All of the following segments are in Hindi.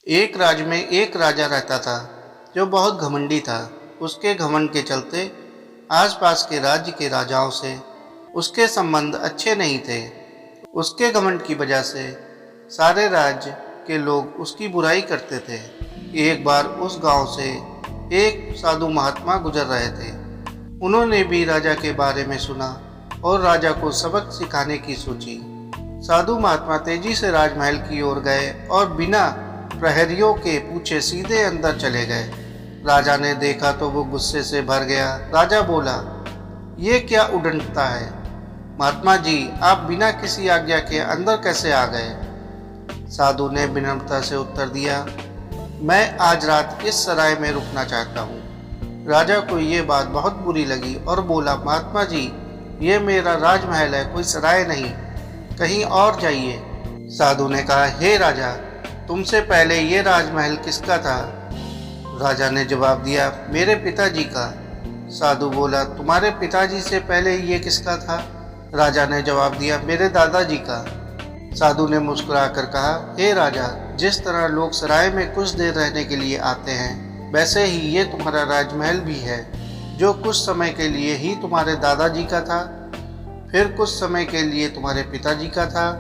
एक राज्य में एक राजा रहता था जो बहुत घमंडी था। उसके घमंड के चलते आसपास के राज्य के राजाओं से उसके संबंध अच्छे नहीं थे। उसके घमंड की वजह से सारे राज्य के लोग उसकी बुराई करते थे। एक बार उस गांव से एक साधु महात्मा गुजर रहे थे। उन्होंने भी राजा के बारे में सुना और राजा को सबक सिखाने की सोची। साधु महात्मा तेजी से राजमहल की ओर गए और बिना प्रहरियों के पूछे सीधे अंदर चले गए। राजा ने देखा तो वो गुस्से से भर गया। राजा बोला, ये क्या उद्दंडता है? महात्मा जी, आप बिना किसी आज्ञा के अंदर कैसे आ गए? साधु ने विनम्रता से उत्तर दिया, मैं आज रात इस सराय में रुकना चाहता हूँ। राजा को ये बात बहुत बुरी लगी और बोला, महात्मा जी, ये मेरा राजमहल है, कोई सराय नहीं, कहीं और जाइए। साधु ने कहा, हे राजा, तुमसे पहले ये राजमहल किसका था? राजा ने जवाब दिया, मेरे पिताजी का। साधु बोला, तुम्हारे पिताजी से पहले ये किसका था? राजा ने जवाब दिया, मेरे दादाजी का। साधु ने मुस्कुराकर कहा, हे राजा, जिस तरह लोग सराय में कुछ देर रहने के लिए आते हैं, वैसे ही ये तुम्हारा राजमहल भी है, जो कुछ समय के लिए ही तुम्हारे दादाजी का था, फिर कुछ समय के लिए तुम्हारे पिताजी का था,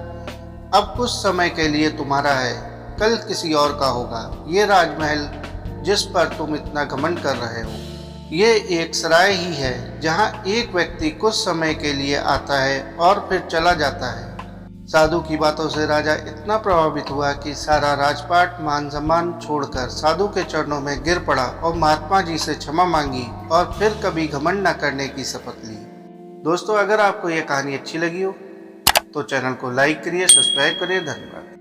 अब कुछ समय के लिए तुम्हारा है, कल किसी और का होगा। ये राजमहल जिस पर तुम इतना घमंड कर रहे हो, ये एक सराय ही है जहाँ एक व्यक्ति कुछ समय के लिए आता है और फिर चला जाता है। साधु की बातों से राजा इतना प्रभावित हुआ कि सारा राजपाट मान सम्मान छोड़कर साधु के चरणों में गिर पड़ा और महात्मा जी से क्षमा मांगी और फिर कभी घमंड न करने की शपथ ली। दोस्तों, अगर आपको ये कहानी अच्छी लगी हो तो चैनल को लाइक करिए, सब्सक्राइब करिए। धन्यवाद।